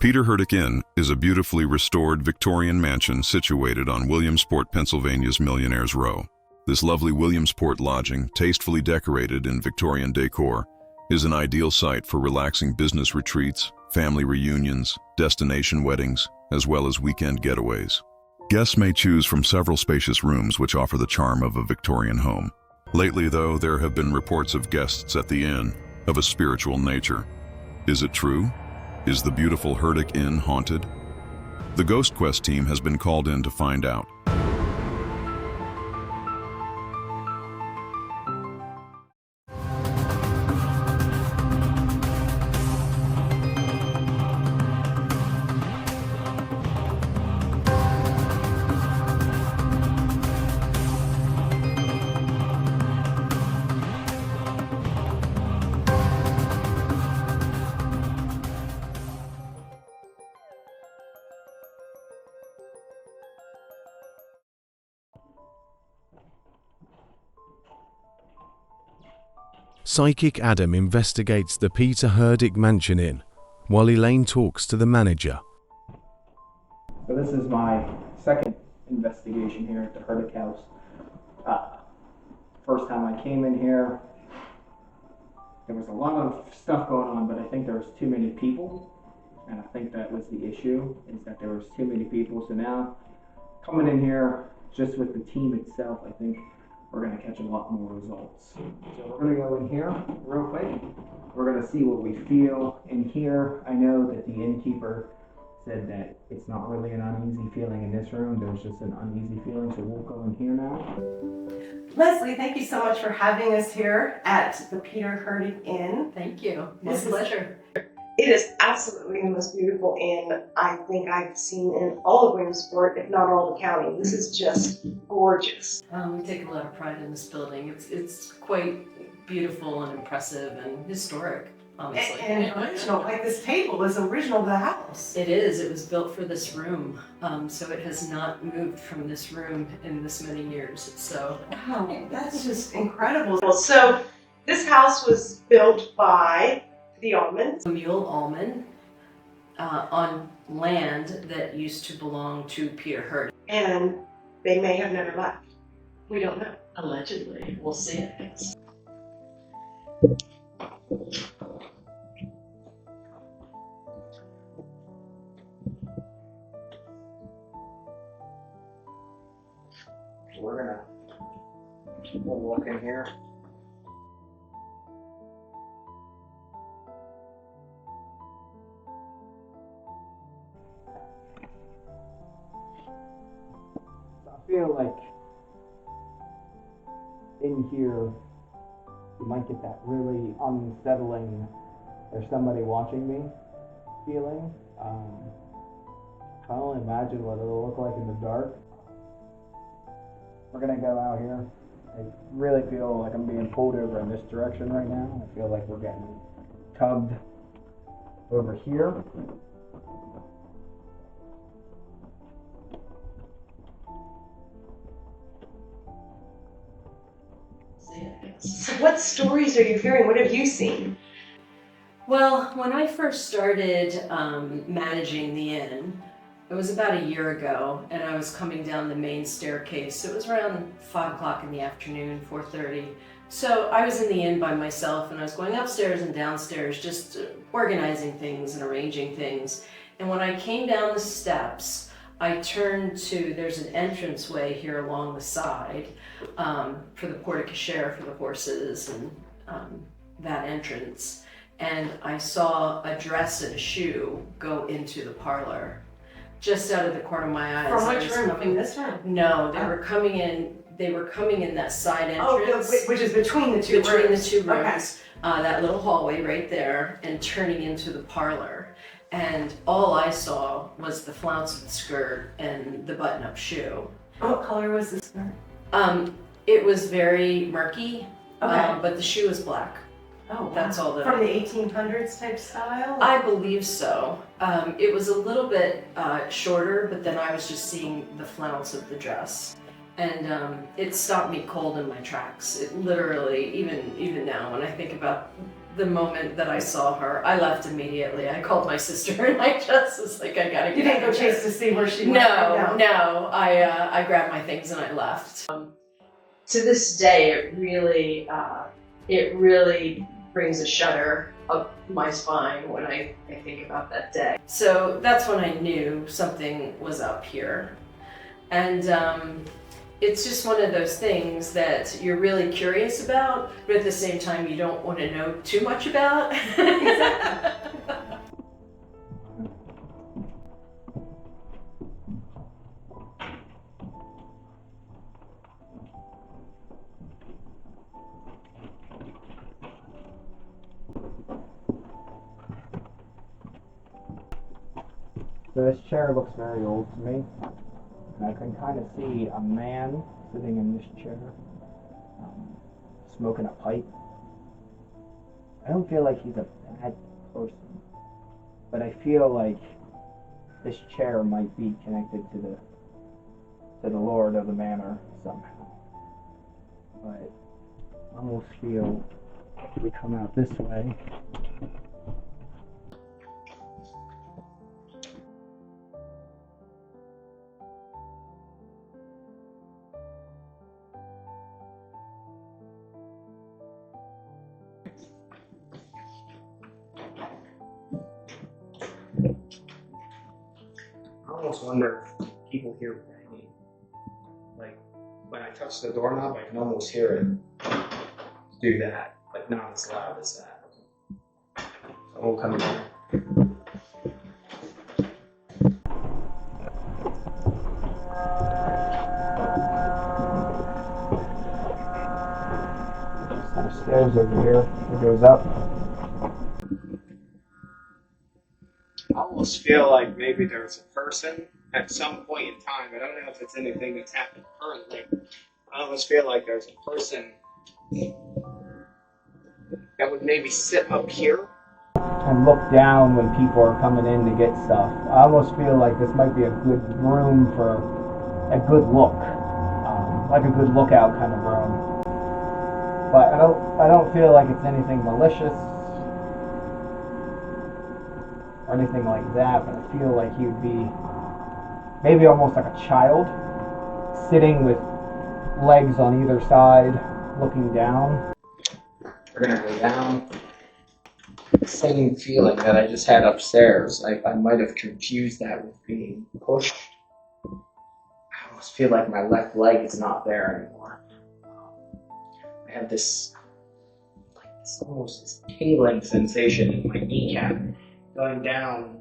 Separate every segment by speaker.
Speaker 1: Peter Herdic Inn is a beautifully restored Victorian mansion situated on Williamsport, Pennsylvania's Millionaires Row. This lovely Williamsport lodging, tastefully decorated in Victorian decor, is an ideal site for relaxing business retreats, family reunions, destination weddings, as well as weekend getaways. Guests may choose from several spacious rooms which offer the charm of a Victorian home. Lately, though, there have been reports of guests at the inn of a spiritual nature. Is it true? Is the beautiful Herdic Inn haunted? The Ghost Quest team has been called in to find out.
Speaker 2: Psychic Adam investigates the Peter Herdic Mansion Inn, while Elaine talks to the manager.
Speaker 3: So this is my second investigation here at the Herdic House. First time I came in here, there was a lot of stuff going on, but I think there was too many people, and I think that was the issue, is that there was too many people. So now, coming in here, just with the team itself, I think we're going to catch a lot more results. So we're going to go in here real quick. We're going to see what we feel in here. I know that the innkeeper said that it's not really an uneasy feeling in this room. There's just an uneasy feeling, so we'll go in here now.
Speaker 4: Leslie, thank you so much for having us here at the Peter Herdic Inn.
Speaker 5: Thank you. My pleasure.
Speaker 4: It is absolutely the most beautiful inn I think I've seen in all of Williamsport, if not all the county. This is just gorgeous.
Speaker 5: We take a lot of pride in this building. It's quite beautiful and impressive and historic, honestly.
Speaker 4: And original, like this table is original to the house.
Speaker 5: It is. It was built for this room, so it has not moved from this room in this many years. So
Speaker 4: wow, that's just incredible. So this house was built by the Allman.
Speaker 5: Samuel Allman on land that used to belong to Peter Herdic.
Speaker 4: And they may have never left. We don't know.
Speaker 5: Allegedly. We'll see it.
Speaker 3: We'll walk in here. I feel like in here you might get that really unsettling, there's somebody watching me feeling. I can only imagine what it'll look like in the dark. We're gonna go out here. I really feel like I'm being pulled over in this direction right now. I feel like we're getting tugged over here.
Speaker 4: So what stories are you hearing? What have you seen?
Speaker 5: Well, when I first started managing the inn, it was about a year ago, and I was coming down the main staircase. It was around 5 o'clock in the afternoon, 4:30. So I was in the inn by myself, and I was going upstairs and downstairs, just organizing things and arranging things. And when I came down the steps, I turned to, there's an entranceway here along the side for the porte cochere for the horses and that entrance. And I saw a dress and a shoe go into the parlor. Just out of the corner of my eyes.
Speaker 4: From which room? From this room?
Speaker 5: No, they were coming in. They were coming in that side entrance.
Speaker 4: Oh, which is between the two rooms.
Speaker 5: Between the two rooms.
Speaker 4: Okay.
Speaker 5: That little hallway right there, and turning into the parlor. And all I saw was the flounce of the skirt and the button-up shoe.
Speaker 4: What color was the skirt?
Speaker 5: It was very murky,
Speaker 4: okay.
Speaker 5: But the shoe was black.
Speaker 4: Oh, wow.
Speaker 5: That's all that.
Speaker 4: From the 1800s type style?
Speaker 5: I believe so. It was a little bit shorter, but then I was just seeing the flounce of the dress. And it stopped me cold in my tracks. It literally, even now, when I think about the moment that I saw her, I left immediately. I called my sister and I just was like, I gotta get
Speaker 4: You didn't
Speaker 5: out
Speaker 4: go
Speaker 5: of
Speaker 4: chase
Speaker 5: here.
Speaker 4: to see where she went?
Speaker 5: No. I grabbed my things and I left. To this day, it really brings a shudder up my spine when I think about that day. So that's when I knew something was up here. And it's just one of those things that you're really curious about, but at the same time you don't want to know too much about.
Speaker 3: So this chair looks very old to me, and I can kind of see a man sitting in this chair, smoking a pipe. I don't feel like he's a bad person, but I feel like this chair might be connected to the lord of the manor somehow. But I almost feel if we come out this way. I almost wonder if people hear banging. Like, when I touch the doorknob, I can almost hear it do that, but not as loud as that. Someone coming in. There's stairs over here. It goes up. I almost feel like maybe there's a person at some point in time. I don't know if it's anything that's happened currently. I almost feel like there's a person that would maybe sit up here and look down when people are coming in to get stuff. I almost feel like this might be a good room for a good look, like a good lookout kind of room. But I don't feel like it's anything malicious or anything like that, but I feel like he would be maybe almost like a child sitting with legs on either side looking down. We're gonna go down. Same feeling that I just had upstairs. I might have confused that with being pushed. I almost feel like my left leg is not there anymore. I have this almost this tingling sensation in my kneecap going down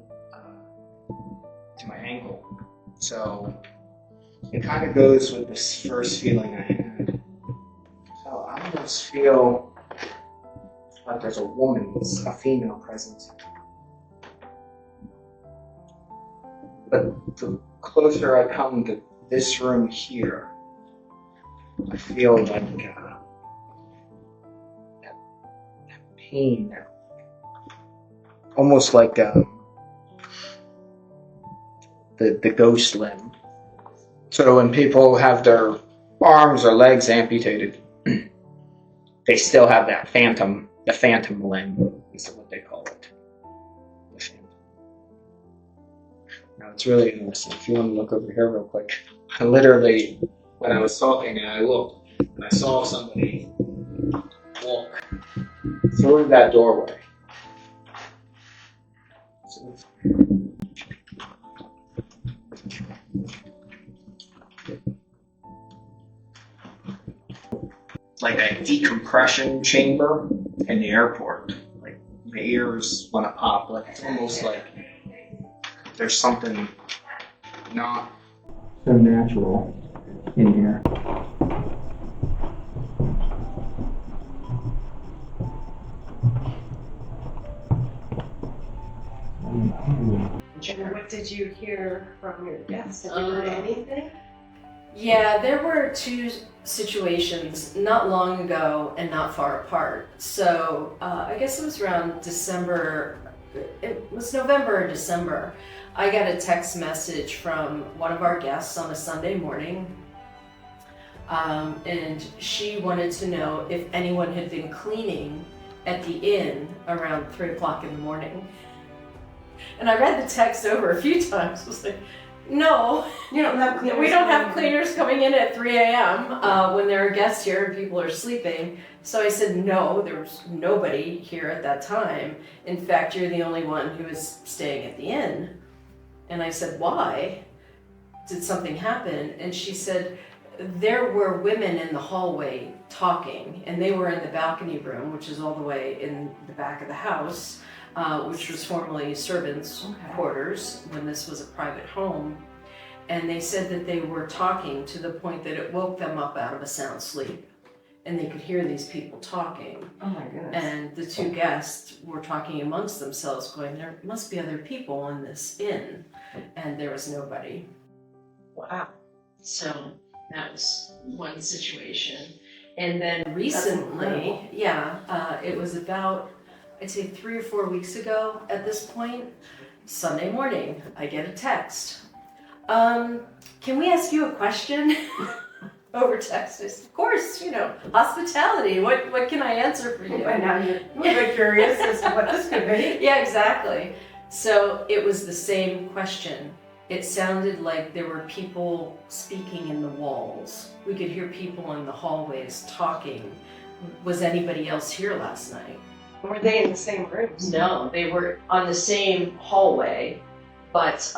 Speaker 3: to my ankle. So it kind of goes with this first feeling I had. So I almost feel like there's a woman, a female present. But the closer I come to this room here, I feel like that pain, almost like the ghost limb. So when people have their arms or legs amputated, they still have that phantom. The phantom limb is what they call it. The phantom. Now it's really interesting. If you want to look over here real quick, I literally, when I was talking and I looked, and I saw somebody walk through that doorway. So, like a decompression chamber in the airport. Like my ears want to pop. Like it's almost like there's something not so natural in here.
Speaker 4: What did you hear from your guests? Did you hear anything?
Speaker 5: Yeah, there were two situations not long ago and not far apart. So I guess it was around December, it was November or December. I got a text message from one of our guests on a Sunday morning. And she wanted to know if anyone had been cleaning at the inn around 3 o'clock in the morning. And I read the text over a few times. I was like, no,
Speaker 4: You don't have cleaners.
Speaker 5: we don't have cleaners coming in at 3 a.m. When there are guests here and people are sleeping. So I said, no, there was nobody here at that time. In fact, you're the only one who is staying at the inn. And I said, why? Did something happen? And she said, there were women in the hallway talking, and they were in the balcony room, which is all the way in the back of the house, which was formerly servants' quarters when this was a private home. And they said that they were talking to the point that it woke them up out of a sound sleep. And they could hear these people talking.
Speaker 4: Oh my goodness.
Speaker 5: And the two guests were talking amongst themselves, going, there must be other people in this inn. And there was nobody.
Speaker 4: Wow.
Speaker 5: So that was one situation. And then
Speaker 4: incredible.
Speaker 5: recently, it was about, I'd say 3 or 4 weeks ago at this point, Sunday morning, I get a text. Can we ask you a question? Over text. Of course, hospitality. What can I answer for you?
Speaker 4: By now you're very curious as to what this could be.
Speaker 5: Yeah, exactly. So it was the same question. It sounded like there were people speaking in the walls. We could hear people in the hallways talking. Was anybody else here last night?
Speaker 4: Were they in the same rooms?
Speaker 5: No, they were on the same hallway, but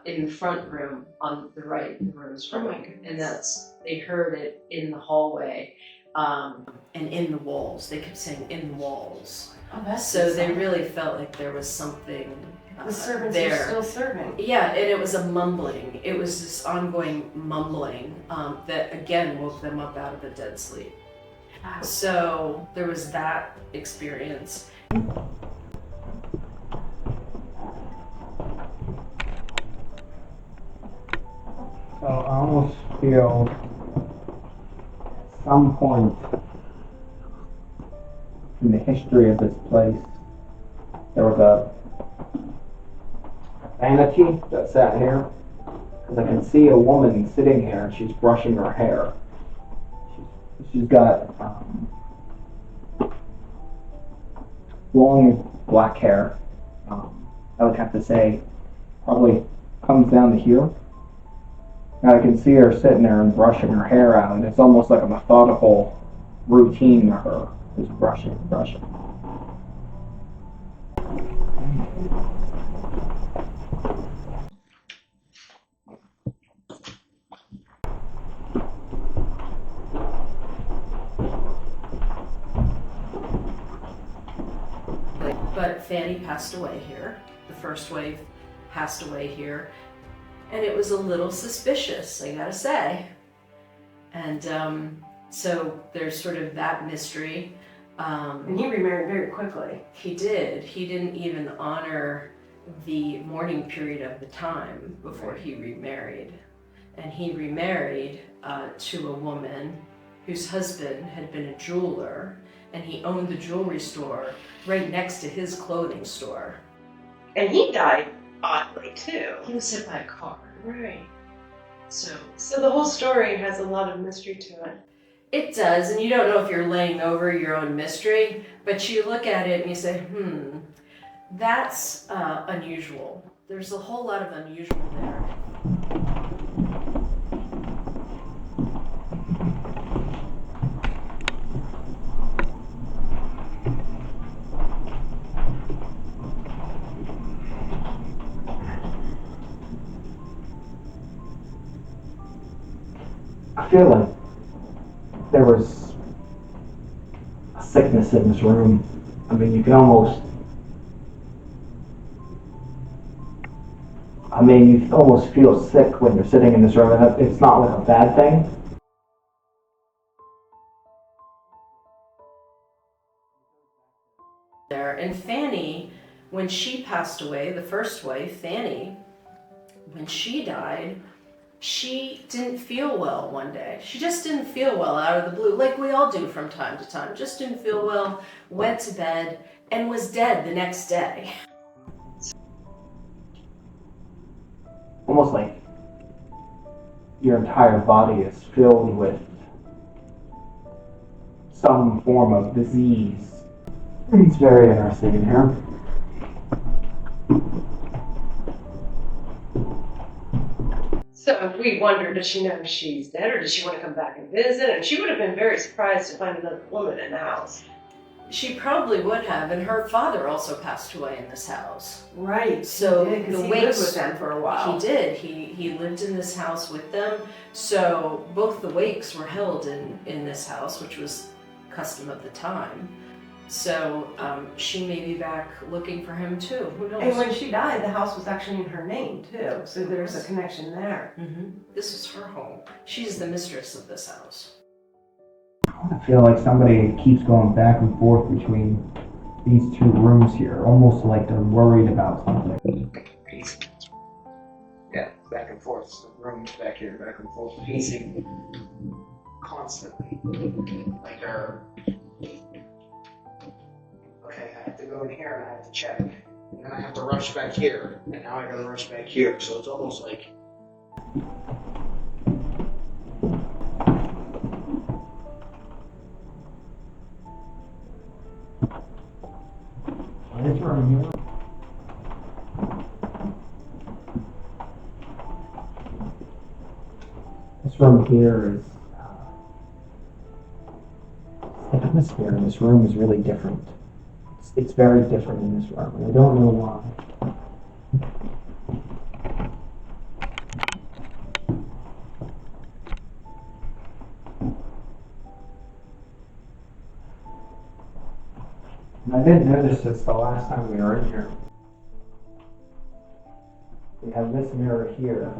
Speaker 5: in the front room on the right, the room's
Speaker 4: Oh
Speaker 5: front.
Speaker 4: my goodness.
Speaker 5: And they heard it in the hallway and in the walls. They kept saying in the walls.
Speaker 4: Oh, that's
Speaker 5: So they
Speaker 4: insane.
Speaker 5: really felt like there was something
Speaker 4: The servants
Speaker 5: there.
Speaker 4: are still serving.
Speaker 5: Yeah, and it was a mumbling. It was this ongoing mumbling that again woke them up out of a dead sleep.
Speaker 4: Wow.
Speaker 5: So there was that experience.
Speaker 3: So I almost feel at some point in the history of this place, there was a vanity that sat here. Because I can see a woman sitting here and she's brushing her hair. She's got long black hair. I would have to say probably comes down to here. And I can see her sitting there and brushing her hair out, and it's almost like a methodical routine to her, just brushing.
Speaker 5: But Fanny passed away here. The first wave passed away here. And it was a little suspicious, I gotta say. And so there's sort of that mystery.
Speaker 4: And he remarried very quickly.
Speaker 5: He did. He didn't even honor the mourning period of the time before he remarried. And he remarried to a woman whose husband had been a jeweler, and he owned the jewelry store right next to his clothing store.
Speaker 4: And he died oddly too.
Speaker 5: He was hit by a car.
Speaker 4: Right.
Speaker 5: So
Speaker 4: So the whole story has a lot of mystery to it.
Speaker 5: it does, and you don't know if you're laying over your own mystery, but you look at it and you say, that's unusual. There's a whole lot of unusual there.
Speaker 3: I feel like there was a sickness in this room. I mean, you almost feel sick when you're sitting in this room, and it's not like a bad thing.
Speaker 5: There. And Fanny, when she passed away, the first wife, Fanny, when she died, she didn't feel well one day. She just didn't feel well out of the blue, like we all do from time to time. Just didn't feel well, went to bed, and was dead the next day.
Speaker 3: Almost like your entire body is filled with some form of disease. It's very interesting in here.
Speaker 4: So if we wonder, does she know she's dead, or does she want to come back and visit? And she would have been very surprised to find another woman in the house.
Speaker 5: She probably would have, and her father also passed away in this house.
Speaker 4: Right.
Speaker 5: So
Speaker 4: the
Speaker 5: the
Speaker 4: he
Speaker 5: Wakes
Speaker 4: lived with them for a while.
Speaker 5: He did. He lived in this house with them. So both the Wakes were held in this house, which was custom of the time. So she may be back looking for him too. Who knows?
Speaker 4: And when she died, the house was actually in her name too. So there's a connection there.
Speaker 5: This is her home. She's the mistress of this house.
Speaker 3: I feel like somebody keeps going back and forth between these two rooms here, almost like they're worried about something. Yeah, back and forth. The rooms back here, back and forth, pacing constantly. Like they're, okay, I have to go in here and I have to check. And then I have to rush back here. And now I gotta rush back here. So it's almost like. This room here. This room here is. The atmosphere in this room is really different. It's very different in this room, and I don't know why. I didn't notice this the last time we were in here. We have this mirror here.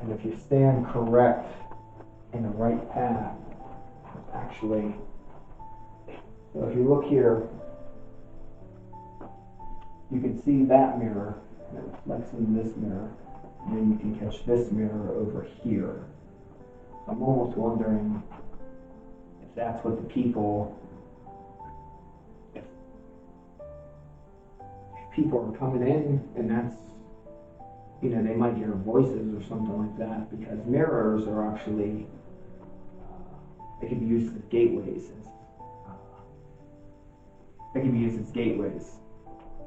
Speaker 3: And if you stand correct in the right path, actually, so if you look here, you can see that mirror, and it reflects in this mirror, and then you can catch this mirror over here. I'm almost wondering if that's what the people are coming in, and that's, you know, they might hear voices or something like that, because mirrors are actually, they can be used as gateways. They can be used as gateways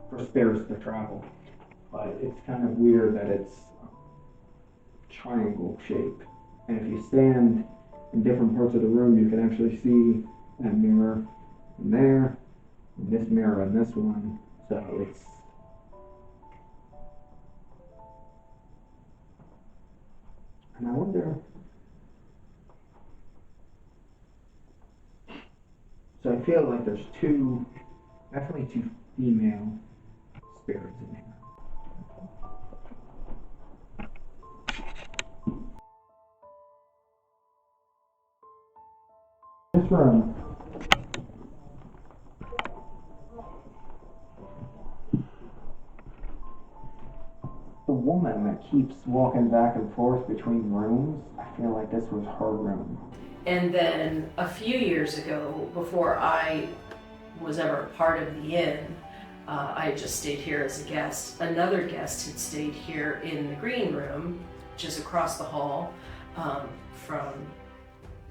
Speaker 3: for spirits to travel. But it's kind of weird that it's triangle shape. And if you stand in different parts of the room, you can actually see that mirror in there, and this mirror and this one. So it's, and I wonder, so I feel like there's definitely two female spirits in here. This room, the woman that keeps walking back and forth between rooms, I feel like this was her room.
Speaker 5: And then a few years ago, before I was ever part of the inn, I had just stayed here as a guest. Another guest had stayed here in the green room, which is across the hall from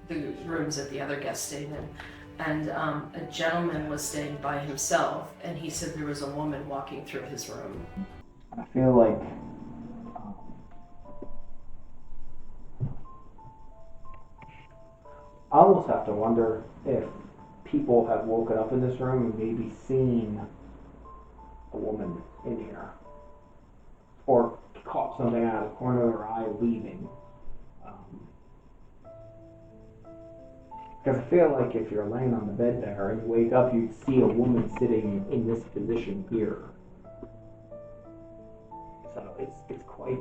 Speaker 5: the rooms that the other guest stayed in. And a gentleman was staying by himself, and he said there was a woman walking through his room.
Speaker 3: I feel like I almost have to wonder if people have woken up in this room and maybe seen a woman in here, or caught something out of the corner of their eye leaving. Because I feel like if you're laying on the bed there and you wake up, you'd see a woman sitting in this position here. So it's quite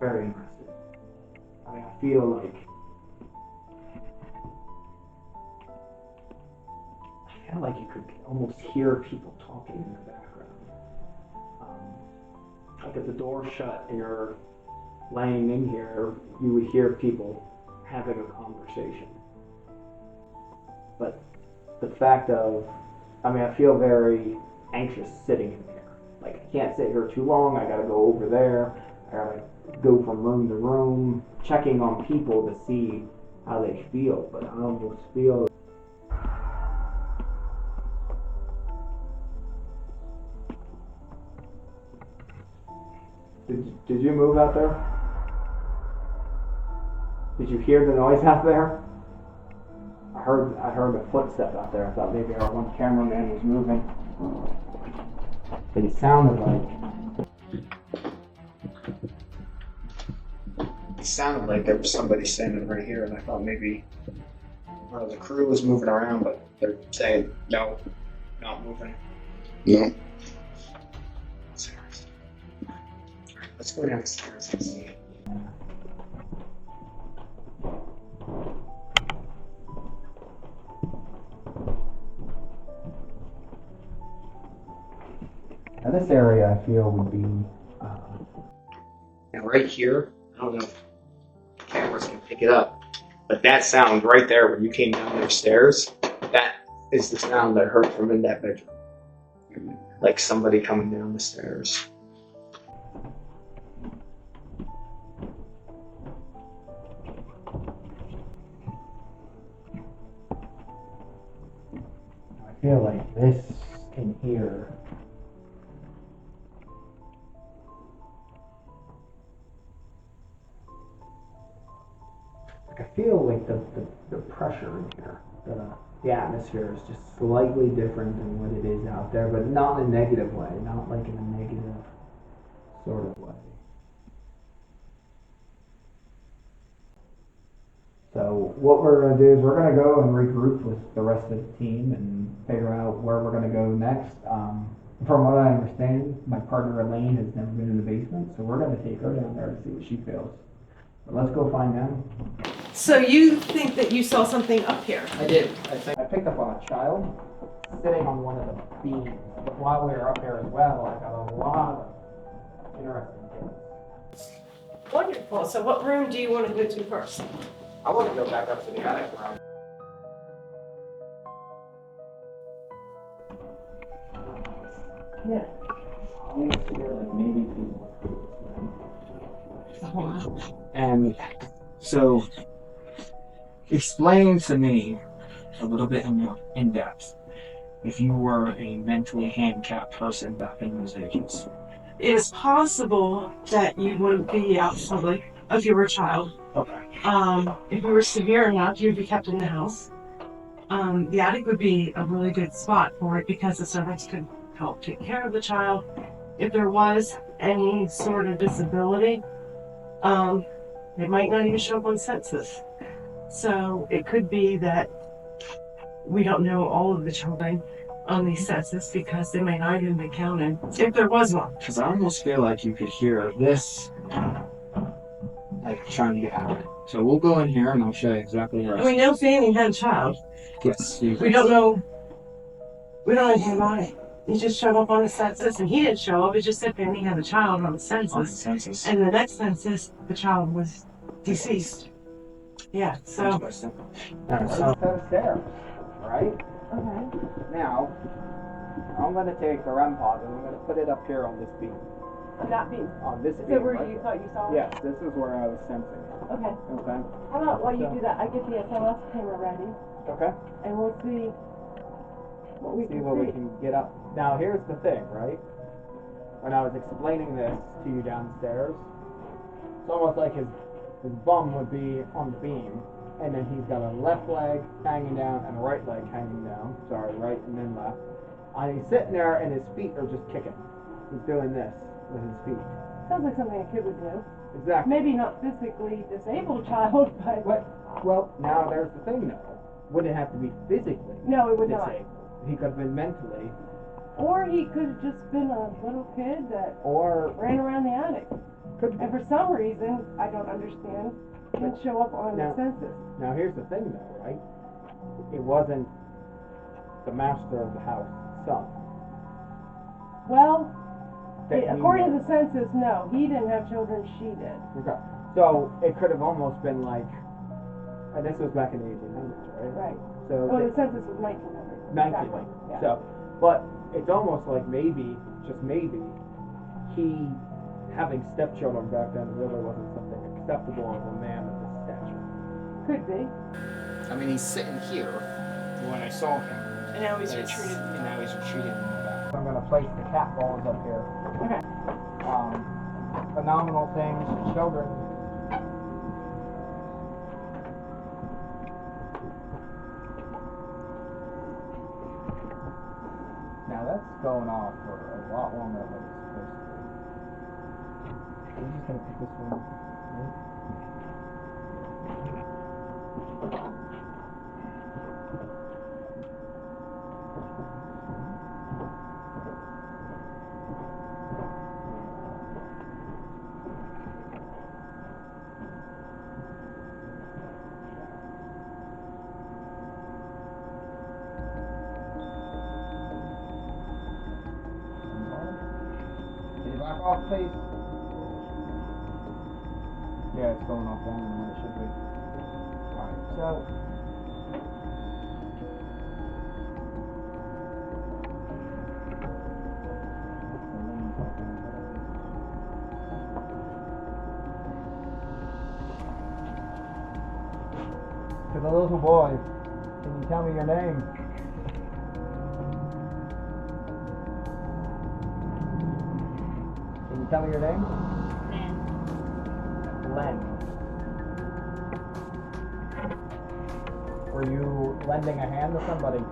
Speaker 3: very interesting. I mean, I feel like you could almost hear people talking in the background. Like if the door's shut and you're laying in here, you would hear people having a conversation. But the fact of, I mean, I feel very anxious sitting in here. Like, I can't sit here too long, I gotta go over there, I gotta go from room to room, checking on people to see how they feel. But I almost feel Did you move out there? Did you hear the noise out there? I heard a footstep out there. I thought maybe our one cameraman was moving. But it sounded like there was somebody standing right here, and I thought maybe one of the crew was moving around, but they're saying no, not moving.
Speaker 1: No.
Speaker 3: Let's go downstairs and see. Now this area I feel would be now right here. I don't know if cameras can pick it up, but that sound right there when you came down their stairs, that is the sound I heard from in that bedroom. Like somebody coming down the stairs. I feel like this in here. I feel like the pressure in here, the atmosphere is just slightly different than what it is out there, but not in a negative way, not like in a negative sort of way. So what we're going to do is we're going to go and regroup with the rest of the team and figure out where we're going to go next. From what I understand, my partner Elaine has never been in the basement, so we're going to take her down there and see what she feels. But let's go find them.
Speaker 5: So you think that you saw something up here?
Speaker 3: I did. I picked up on a child sitting on one of the beams. But while we were up there as well, I got a lot of interesting things.
Speaker 5: Wonderful. So what room do you want to go to first?
Speaker 3: I want to go back up to the attic room.
Speaker 5: Yeah.
Speaker 3: I want to feel like maybe people.
Speaker 5: Oh, wow.
Speaker 3: And so, explain to me a little bit in depth if you were a mentally handicapped person back in those ages.
Speaker 6: It is possible that you wouldn't be out public if you were a child.
Speaker 3: Okay.
Speaker 6: If you were severe enough, you'd be kept in the house. The attic would be a really good spot for it because the servants could help take care of the child. If there was any sort of disability, it might not even show up on census. So it could be that we don't know all of the children on the census because they may not even be counted if there was one.
Speaker 3: Because I almost feel like you could hear this, like trying to get out. So we'll go in here and I'll show you exactly where.
Speaker 6: And we know Fanny had a child.
Speaker 3: Yes.
Speaker 6: We don't know anything about it. He just showed up on the census, and he didn't show up. It just said Fanny had a child on the census. And the next census, the child was deceased. Yeah, so.
Speaker 3: Now, so upstairs, right?
Speaker 6: Okay.
Speaker 3: Now, I'm going to take the REM pod and I'm going to put it up here on this beam.
Speaker 6: That being.
Speaker 3: On this
Speaker 6: Is
Speaker 3: beam.
Speaker 6: that where
Speaker 3: right
Speaker 6: you
Speaker 3: here.
Speaker 6: thought you saw it?
Speaker 3: Yes, this is where I was sensing.
Speaker 6: Okay.
Speaker 3: Okay.
Speaker 6: How about while you do that, I get the SLS camera ready,
Speaker 3: Okay.
Speaker 6: and we'll see what we
Speaker 3: See
Speaker 6: can
Speaker 3: what we
Speaker 6: see.
Speaker 3: can get up. Now, here's the thing, right? When I was explaining this to you downstairs, it's almost like his bum would be on the beam, and then he's got a left leg hanging down and a right leg hanging down. Sorry, right and then left. And he's sitting there, and his feet are just kicking. He's doing this with his feet.
Speaker 6: Sounds like something a kid would do.
Speaker 3: Exactly.
Speaker 6: Maybe not physically disabled child, but
Speaker 3: Well, now there's the thing, though. Would it have to be physically
Speaker 6: no, it would not.
Speaker 3: disabled? He could have been mentally,
Speaker 6: Or he could have just been a little kid that
Speaker 3: or
Speaker 6: ran around the attic.
Speaker 3: could be.
Speaker 6: And for some reason, I don't understand, didn't show up on
Speaker 3: Now-
Speaker 6: the census.
Speaker 3: Now here's the thing, though, right? It wasn't the master of the house, son.
Speaker 6: Well,
Speaker 3: that he
Speaker 6: according
Speaker 3: knew.
Speaker 6: to the census, no. He didn't have children, she did.
Speaker 3: Okay. So it could have almost been like, and this was back in the 1800s, right?
Speaker 6: Right.
Speaker 3: So
Speaker 6: Oh, the census was 1900.
Speaker 3: 1900s.
Speaker 6: Exactly. Yeah.
Speaker 3: So, but it's almost like maybe, just maybe, he having stepchildren back then really wasn't something acceptable of a man of this stature.
Speaker 6: Could be.
Speaker 3: I mean, he's sitting here when I saw him.
Speaker 6: And now he's retreated.
Speaker 3: And now he's retreated in the back. I'm going to place the cat balls up here.
Speaker 6: Okay.
Speaker 3: phenomenal things for children. Now that's going off for a lot longer than it's supposed to be. We're just gonna put this one in. Can you back off, please? Yeah, it's going off longer than it should be. Alright, so to the little boy, can you tell me your name? Can you tell me your name? Len. Were you lending a hand to somebody?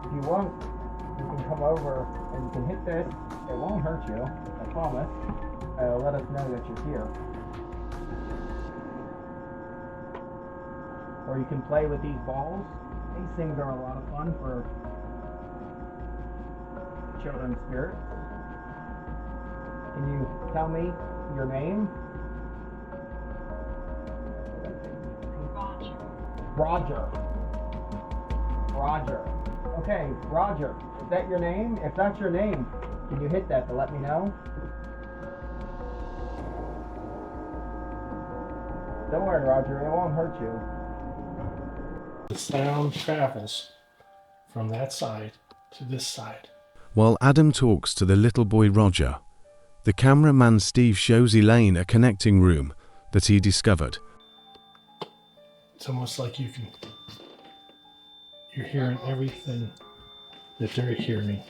Speaker 3: If you want, you can come over and you can hit this. It won't hurt you, I promise. Let us know that you're here. Or you can play with these balls. These things are a lot of fun for children's spirits. Can you tell me your name? Roger. Roger. Okay, Roger. Is that your name? If that's your name, can you hit that to let me know? Don't worry, Roger. It won't hurt you.
Speaker 7: The sound travels from that side to this side.
Speaker 2: While Adam talks to the little boy Roger, the cameraman Steve shows Elaine a connecting room that he discovered.
Speaker 7: It's almost like you're hearing everything that they're hearing.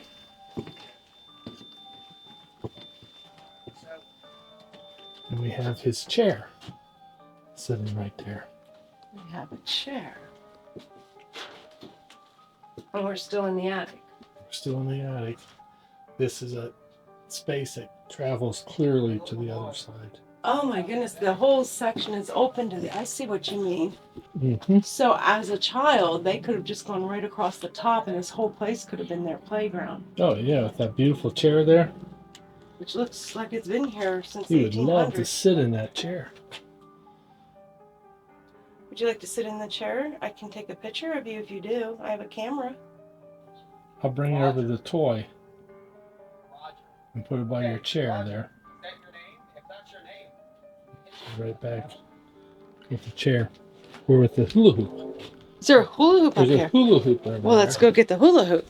Speaker 7: And we have his chair sitting right there.
Speaker 5: We have a chair. And we're still in the attic.
Speaker 7: We're still in the attic. This is a space that travels clearly to the other side.
Speaker 6: Oh my goodness, the whole section is open to the. I see what you mean.
Speaker 7: Mm-hmm.
Speaker 6: So as a child, they could have just gone right across the top, and this whole place could have been their playground.
Speaker 7: Oh yeah, with that beautiful chair there.
Speaker 6: Which looks like it's been here since
Speaker 7: You would
Speaker 6: 1800s.
Speaker 7: love to sit in that chair.
Speaker 6: Would you like to sit in the chair? I can take a picture of you if you do. I have a camera.
Speaker 7: I'll bring over the toy and put it by your chair there.
Speaker 3: Is that your name? If that's your name.
Speaker 7: Right back with the chair. We're with the hula hoop.
Speaker 6: Is there a hula hoop up
Speaker 7: There's a
Speaker 6: here?
Speaker 7: hula hoop over
Speaker 6: Well, let's
Speaker 7: there.
Speaker 6: go get the hula hoop.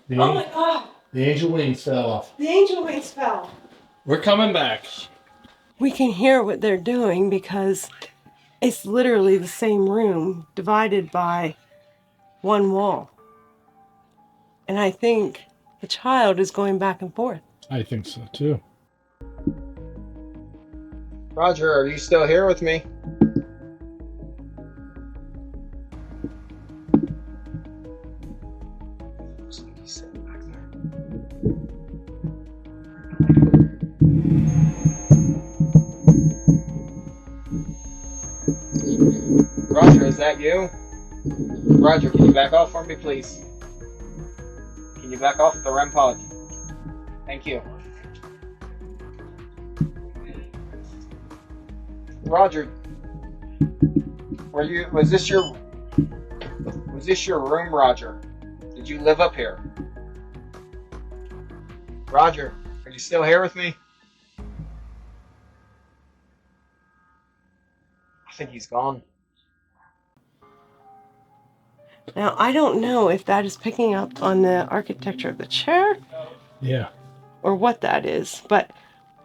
Speaker 7: The,
Speaker 6: Oh my God!
Speaker 7: the angel wings fell off.
Speaker 6: The angel wings fell.
Speaker 7: We're coming back.
Speaker 6: We can hear what they're doing because it's literally the same room divided by one wall. And I think the child is going back and forth.
Speaker 7: I think so too.
Speaker 3: Roger, are you still here with me? Looks like he's sitting back there. Roger, is that you? Roger, can you back off for me, please? Can you back off the REM pod? Thank you. Roger, was this your room, Roger? Did you live up here? Roger, are you still here with me? I think he's gone.
Speaker 6: Now, I don't know if that is picking up on the architecture of the chair
Speaker 7: Yeah.
Speaker 6: or what that is, but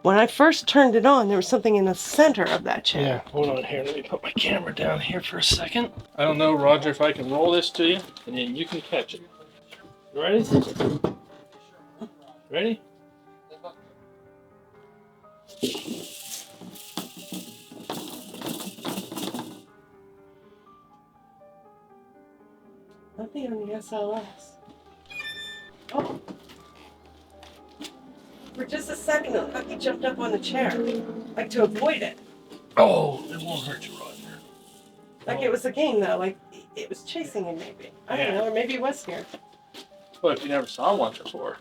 Speaker 6: when I first turned it on, there was something in the center of that chair.
Speaker 7: Yeah, hold on here. Let me put my camera down here for a second. I don't know, Roger, if I can roll this to you, and then you can catch it. You ready? Ready?
Speaker 6: Nothing on the SLS. Oh. For just a second, it looked like he jumped up on the chair, like to avoid it.
Speaker 7: Oh, it won't hurt you, Roger.
Speaker 6: Like it was a game, though. Like it was chasing him, maybe. I don't know, or maybe he was scared.
Speaker 7: Well, if you never saw one before,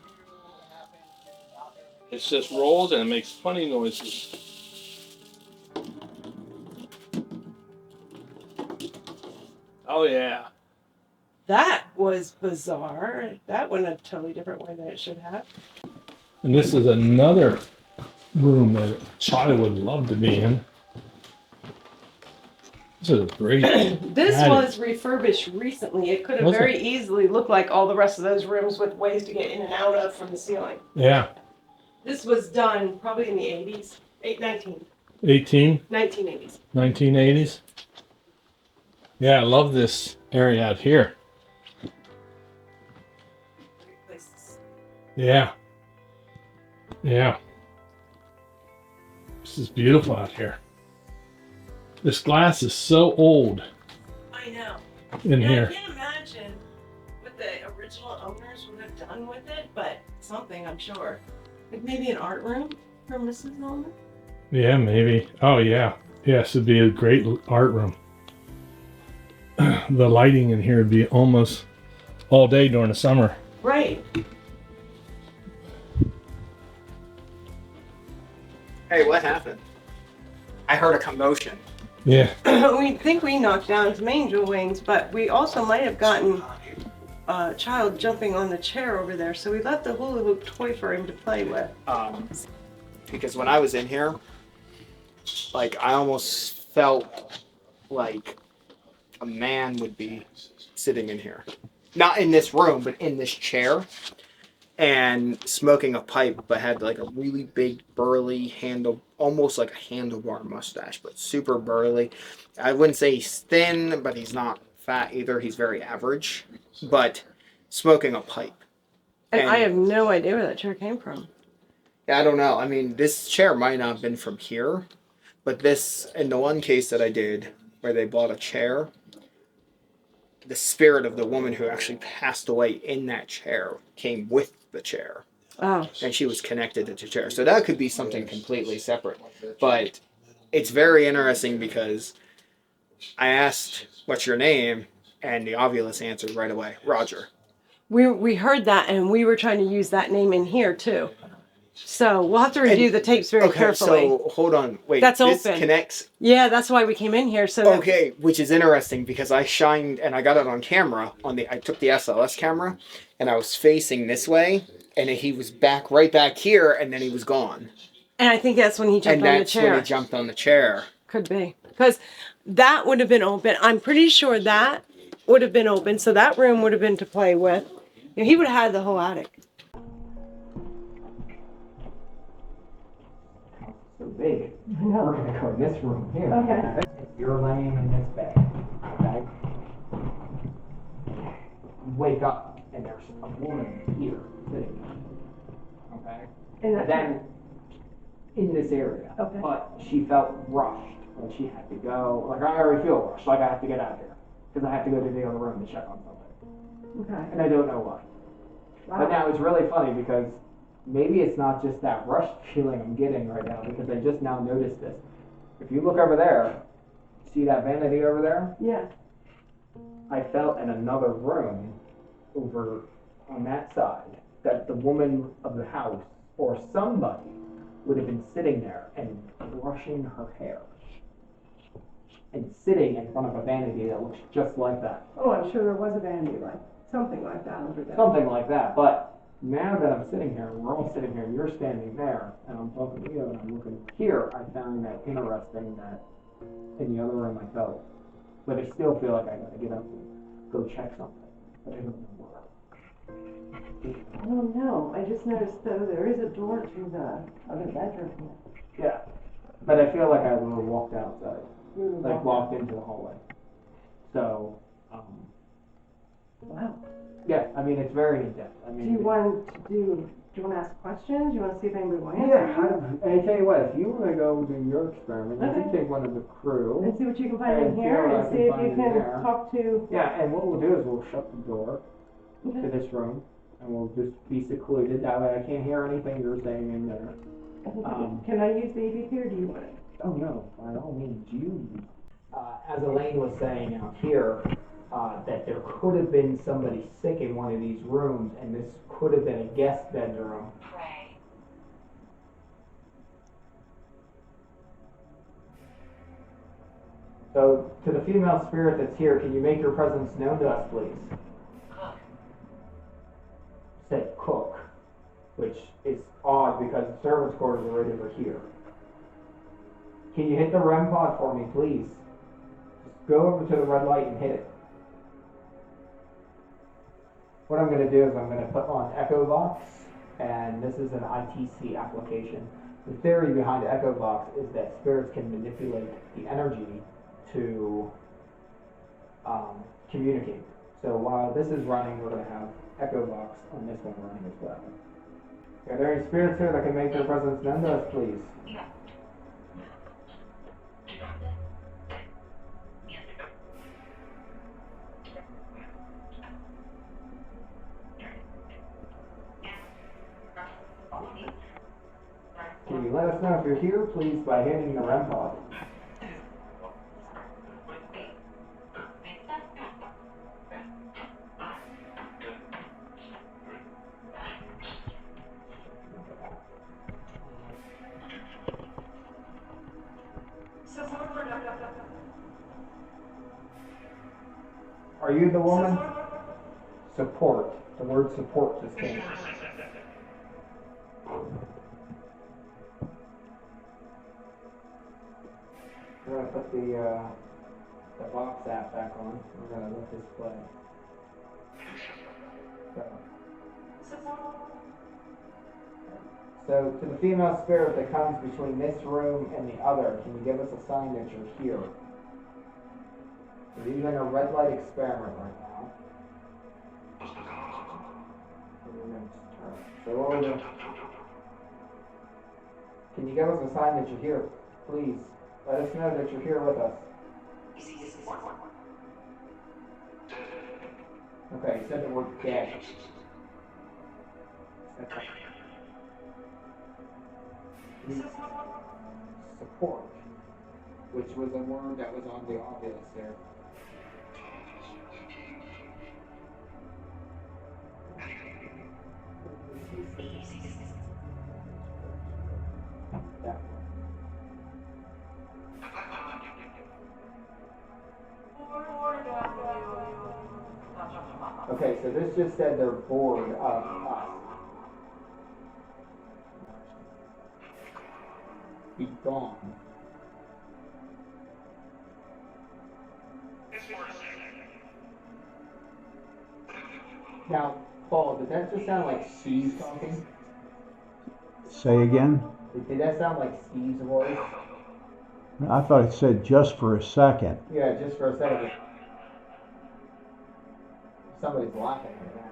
Speaker 7: it just rolls and it makes funny noises. Oh, yeah.
Speaker 6: That was bizarre. That went a totally different way than it should have.
Speaker 7: And this is another room that a child would love to be in. This is a great.
Speaker 6: This
Speaker 7: attic.
Speaker 6: was refurbished recently. It could have
Speaker 7: Was it?
Speaker 6: very easily looked like all the rest of those rooms with ways to get in and out of from the ceiling.
Speaker 7: Yeah.
Speaker 6: This was done probably in the 80s. 1980s.
Speaker 7: 1980s. Yeah, I love this area out here. Yeah. Yeah. This is beautiful out here. This glass is so old
Speaker 6: I know.
Speaker 7: in here.
Speaker 6: I can't imagine what the original owners would have done with it, but something, I'm sure. Like maybe an art room for Mrs. Norman?
Speaker 7: Yeah, maybe. Oh, yeah. Yes, it'd be a great art room. The lighting in here would be almost all day during the summer.
Speaker 6: Right.
Speaker 3: Hey, what happened? I heard a commotion.
Speaker 7: Yeah.
Speaker 6: We think we knocked down some angel wings, but we also might have gotten a child jumping on the chair over there, so we left the hula hoop toy for him to play with.
Speaker 3: Because when I was in here, like, I almost felt like a man would be sitting in here. Not in this room, but in this chair. And smoking a pipe, but had like a really big burly handle, almost like a handlebar mustache, but super burly. I wouldn't say he's thin, but he's not fat either. He's very average, but smoking a pipe.
Speaker 6: And I have no idea where that chair came from.
Speaker 3: I don't know. I mean, this chair might not have been from here, but this, in the one case that I did, where they bought a chair, the spirit of the woman who actually passed away in that chair came with the chair.
Speaker 6: Oh.
Speaker 3: And she was connected to the chair. So that could be something completely separate. But it's very interesting because I asked, what's your name? And the obvious answered right away, Roger.
Speaker 6: We heard that, and we were trying to use that name in here, too. So we'll have to review the tapes very carefully.
Speaker 3: So hold on. Wait,
Speaker 6: that's
Speaker 3: this
Speaker 6: open.
Speaker 3: Connects?
Speaker 6: Yeah, that's why we came in here. So
Speaker 3: okay, which is interesting because I shined and I got it on camera. I took the SLS camera and I was facing this way and he was right back here and then he was gone.
Speaker 6: And I think that's when he jumped on the chair.
Speaker 3: And that's when he jumped on the chair.
Speaker 6: Could be. Because that would have been open. I'm pretty sure that would have been open. So that room would have been to play with. You know, he would have had the whole attic.
Speaker 3: So big. We're gonna go in this room here. Okay. You're laying in this bed. Okay. You wake up and there's a woman here sitting. Okay. And then in this area. Okay. But she felt rushed. Like she had to go. Like I already feel rushed. Like I have to get out of here because I have to go to the other room to check on something. Okay. And I don't know why. Wow. But now it's really funny because maybe it's not just that rush feeling I'm getting right now because I just now noticed this. If you look over there, see that vanity over there? Yeah. I felt in another room over on that side that the woman of the house or somebody would have been sitting there and brushing her hair. And sitting in front of a vanity that looks just like that.
Speaker 6: Oh, I'm sure there was a vanity like something like that over there.
Speaker 3: Something like that, but now that I'm sitting here, and we're all sitting here, and you're standing there, and I'm talking to you, and I'm looking here, I found that interesting that in the other room I felt. But I still feel like I gotta get up and go check something. But I don't know where.
Speaker 6: I don't know. I just noticed though there is a door to the other bedroom.
Speaker 3: Yeah. But I feel like I walked outside.
Speaker 6: Like
Speaker 3: Walked into the hallway. So,
Speaker 6: wow.
Speaker 3: yeah, I mean, it's very in-depth. I
Speaker 6: Do
Speaker 3: mean,
Speaker 6: you want to ask questions? Do you want to see if anybody will answer?
Speaker 3: yeah, I tell you what, if you want to go do your experiment, you can
Speaker 6: Okay.
Speaker 3: take one of the crew.
Speaker 6: And see what you can find in
Speaker 3: And see
Speaker 6: here
Speaker 3: what I
Speaker 6: and
Speaker 3: can
Speaker 6: see if
Speaker 3: find
Speaker 6: you
Speaker 3: in
Speaker 6: can
Speaker 3: there.
Speaker 6: talk to.
Speaker 3: Yeah, and what we'll do is we'll shut the door to
Speaker 6: Okay.
Speaker 3: this room, and we'll just be secluded. That way I can't hear anything you're saying in there.
Speaker 6: Can I use the EVP or do you want it?
Speaker 3: Oh no, by all means, you. As Elaine was saying out here, that there could have been somebody sick in one of these rooms, and this could have been a guest bedroom. So, to the female spirit that's here, can you make your presence known to us, please? Cook. Said cook, which is odd because the servants' quarters are right over here. Can you hit the REM pod for me, please? Just go over to the red light and hit it. What I'm going to do is I'm going to put on Echo Box, and this is an ITC application. The theory behind Echo Box is that spirits can manipulate the energy to communicate. So while this is running, we're going to have Echo Box on this one running as well. Are there any spirits here that can make their presence known to us, please? Can you let us know if you're here, please, by hitting the REM pod? Are you the woman? Support. The word support just came. We're going to put the box app back on. We're going to let this play. So to the female spirit that comes between this room and the other, can you give us a sign that you're here? We're using a red light experiment right now. So what we're doing? Can you give us a sign that you're here, please? Let us know that you're here with us. Okay, you said the word dead. Support, which was a word that was on the obvious there. That one. Okay, so this just said they're bored of us. Be gone. Now, Paul, did that just sound like Steve talking?
Speaker 8: Say again?
Speaker 3: Did that sound like Steve's voice?
Speaker 8: I thought it said just for a second.
Speaker 3: Yeah, just for a second. Somebody's laughing right now.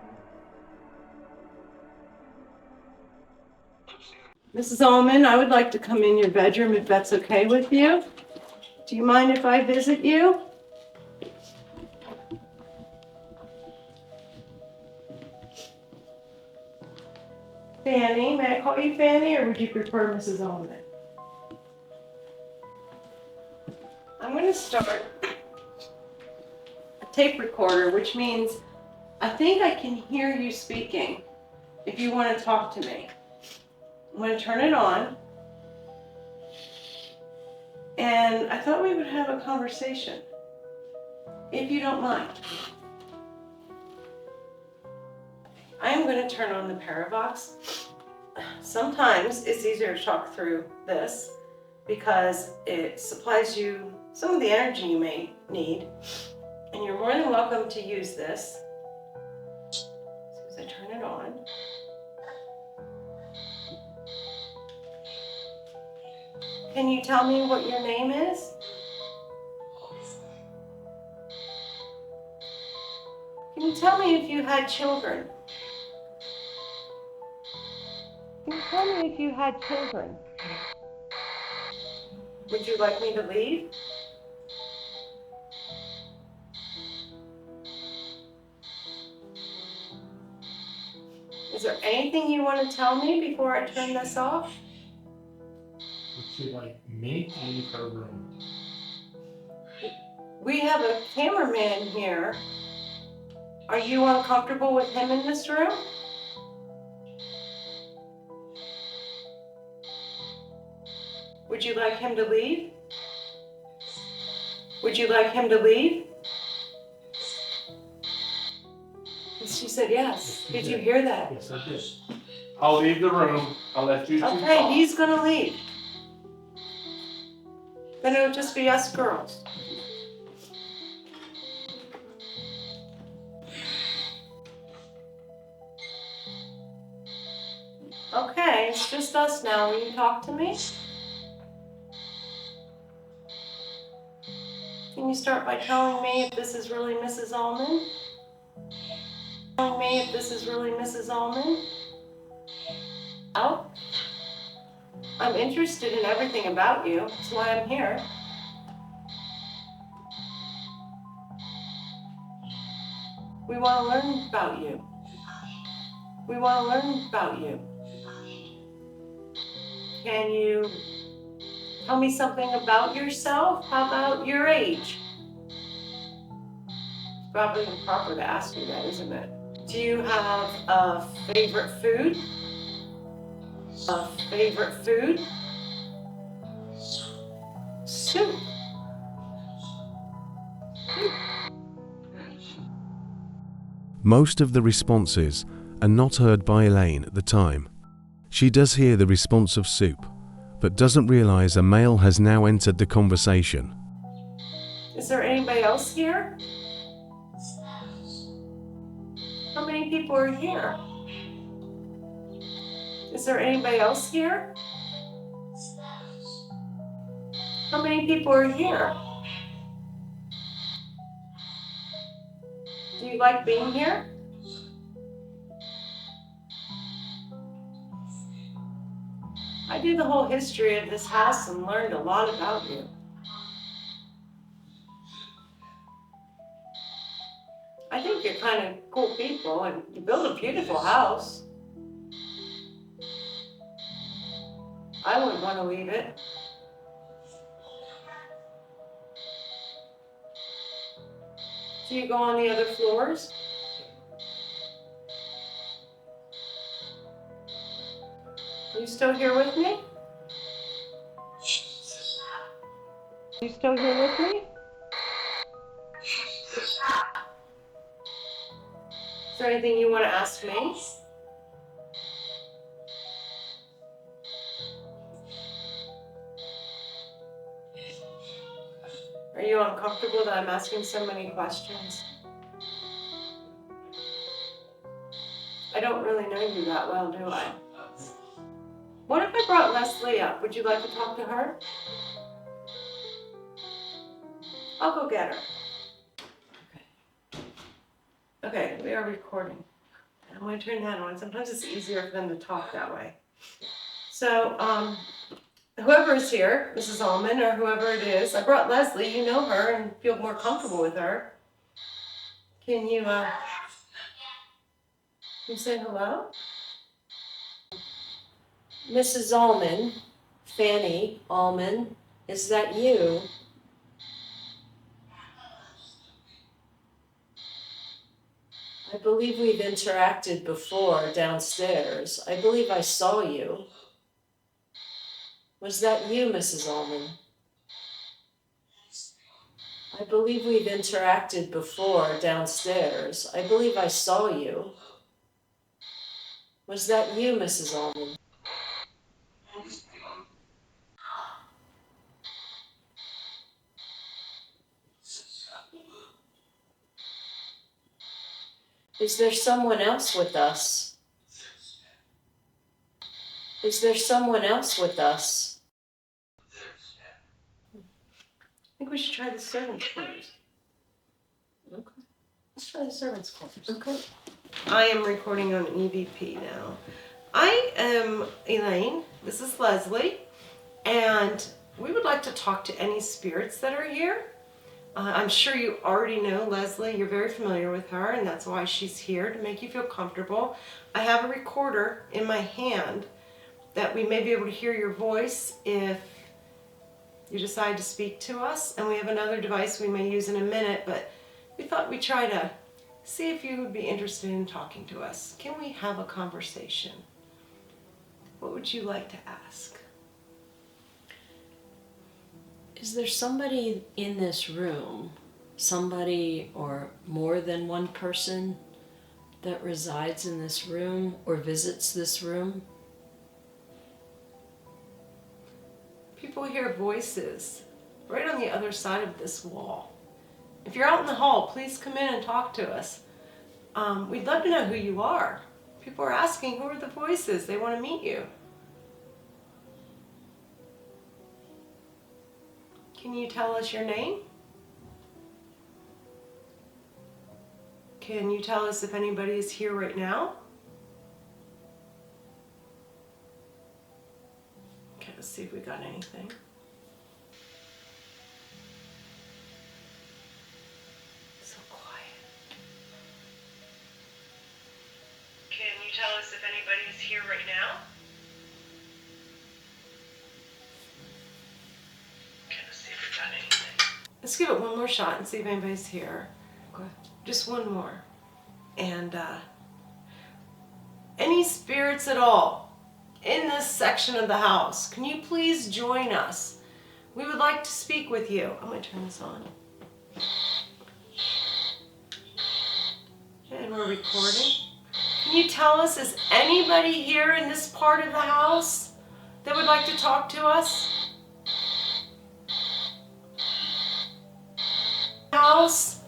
Speaker 6: Mrs. Ullman, I would like to come in your bedroom if that's okay with you. Do you mind if I visit you? Fanny, may I call you Fanny or would you prefer Mrs. Ullman? I'm going to start a tape recorder, which means I think I can hear you speaking if you want to talk to me. I'm going to turn it on. And I thought we would have a conversation, if you don't mind. I am going to turn on the Paravox. Sometimes it's easier to talk through this because it supplies you some of the energy you may need. And you're more than welcome to use this.
Speaker 5: as I turn it on. Can you tell me what your name is? Can you tell me if you had children? Can you tell me if you had children? Would you like me to leave? Is there anything you want to tell me before I turn this off?
Speaker 7: Would she like me to leave her room?
Speaker 5: We have a cameraman here. Are you uncomfortable with him in this room? Would you like him to leave? Would you like him to leave? She said yes. Did you hear that?
Speaker 7: Yes, I did. I'll leave the room. I'll let you two
Speaker 5: Okay,
Speaker 7: talk.
Speaker 5: he's gonna leave. Then it'll just be us girls. Okay, it's just us now. Will you talk to me? Can you start by telling me if this is really Mrs. Allman? Telling me if this is really Mrs. Allman? Oh? I'm interested in everything about you. That's why I'm here. We want to learn about you. We want to learn about you. Can you tell me something about yourself? How about your age? It's probably improper to ask you that, isn't it? Do you have a favorite food? A favorite food? Soup.
Speaker 2: Most of the responses are not heard by Elaine at the time. She does hear the response of soup, but doesn't realize a male has now entered the conversation.
Speaker 5: Is there anybody else here? How many people are here? Is there anybody else here? How many people are here? Do you like being here? I did the whole history of this house and learned a lot about you. I think you're kind of cool people and you build a beautiful house. I wouldn't want to leave it. Do you go on the other floors? Are you still here with me? Are you still here with me? Is there anything you want to ask me? Are you uncomfortable that I'm asking so many questions? I don't really know you that well, do I? What if I brought Leslie up? Would you like to talk to her? I'll go get her. Okay, we are recording. I'm going to turn that on. Sometimes it's easier for them to talk that way. So, whoever is here, Mrs. Allman or whoever it is, I brought Leslie. You know her and feel more comfortable with her. Can you say hello? Mrs. Allman, Fanny Allman, is that you? I believe we've interacted before downstairs. I believe I saw you. Was that you, Mrs. Allman? I believe we've interacted before downstairs. I believe I saw you. Was that you, Mrs. Allman? Is there someone else with us? Is there someone else with us?
Speaker 6: I think we should try the servants' quarters.
Speaker 5: Okay. Let's try the servants' quarters.
Speaker 6: Okay. I am recording on EVP now. I am Elaine. This is Leslie. And we would like to talk to any spirits that are here. I'm sure you already know Leslie. You're very familiar with her, and that's why she's here, to make you feel comfortable. I have a recorder in my hand that we may be able to hear your voice if you decide to speak to us. And we have another device we may use in a minute, but we thought we'd try to see if you would be interested in talking to us. Can we have a conversation? What would you like to ask?
Speaker 5: Is there somebody in this room, somebody or more than one person that resides in this room or visits this room?
Speaker 6: People hear voices right on the other side of this wall. If you're out in the hall, please come in and talk to us. We'd love to know who you are. People are asking, who are the voices? They want to meet you. Can you tell us your name? Can you tell us if anybody is here right now? Okay, let's see if we got anything. So quiet. Can you tell us if anybody is here right now? Let's give it one more shot and see if anybody's here.
Speaker 5: Okay.
Speaker 6: Just one more. And any spirits at all in this section of the house, can you please join us? We would like to speak with you. I'm going to turn this on. And we're recording. Can you tell us, is anybody here in this part of the house that would like to talk to us? House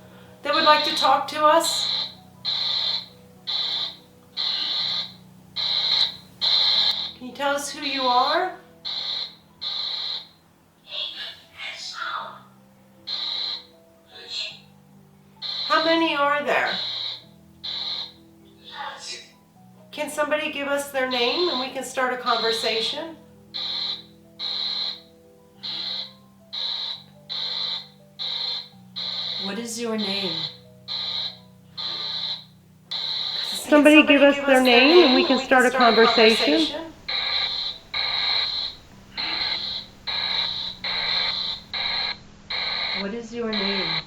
Speaker 6: that would like to talk to us? Can you tell us who you are? How many are there? Can somebody give us their name and we can start a conversation?
Speaker 5: What is your name?
Speaker 6: Somebody give us their name and we can start a conversation.
Speaker 5: What is your name?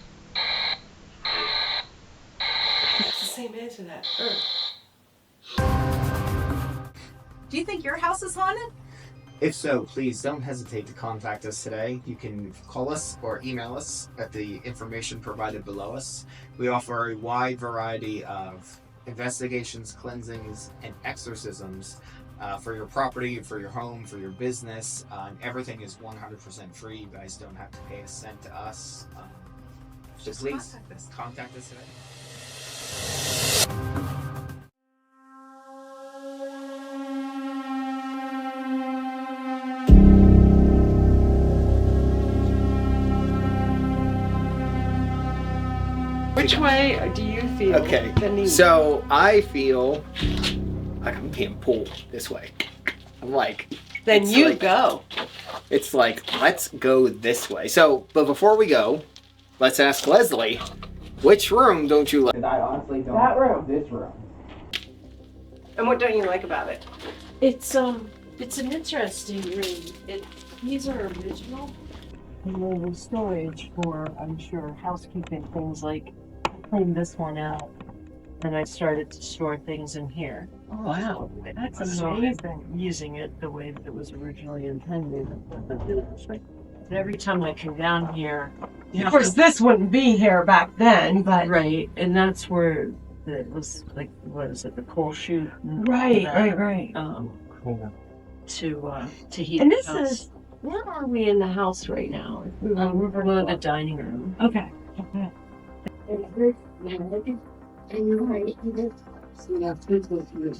Speaker 6: It's the same answer that.
Speaker 9: Do you think your house is haunted?
Speaker 10: If so, please don't hesitate to contact us today. You can call us or email us at the information provided below us. We offer a wide variety of investigations, cleansings, and exorcisms for your property, for your home, for your business. Everything is 100% free. You guys don't have to pay a cent to us. So please contact us today.
Speaker 6: Which way do you feel?
Speaker 10: Okay,
Speaker 6: the need?
Speaker 10: so I feel like I'm being pulled this way. I'm like,
Speaker 6: Then
Speaker 10: it's
Speaker 6: you
Speaker 10: like-
Speaker 6: go.
Speaker 10: it's like, let's go this way. So, but before we go, let's ask Leslie, which room don't you like?
Speaker 3: I honestly don't.
Speaker 6: That room.
Speaker 3: This room.
Speaker 6: And what don't you like about it?
Speaker 5: It's an interesting room. These are original.
Speaker 6: And then the storage for, I'm sure, housekeeping things like clean this one out. And I started to store things in here.
Speaker 5: Oh, wow.
Speaker 6: That's amazing. Using it the way that it was originally intended. But every time I come down here, of course, this wouldn't be here back then, but right, and that's where it was like, what is it, the coal chute?
Speaker 9: Right.
Speaker 6: To heat.
Speaker 9: And
Speaker 6: the
Speaker 9: this
Speaker 6: house.
Speaker 9: is, where are we in the house right now?
Speaker 6: We're below the dining room.
Speaker 9: Okay. And you're right, you did. So that's good with you.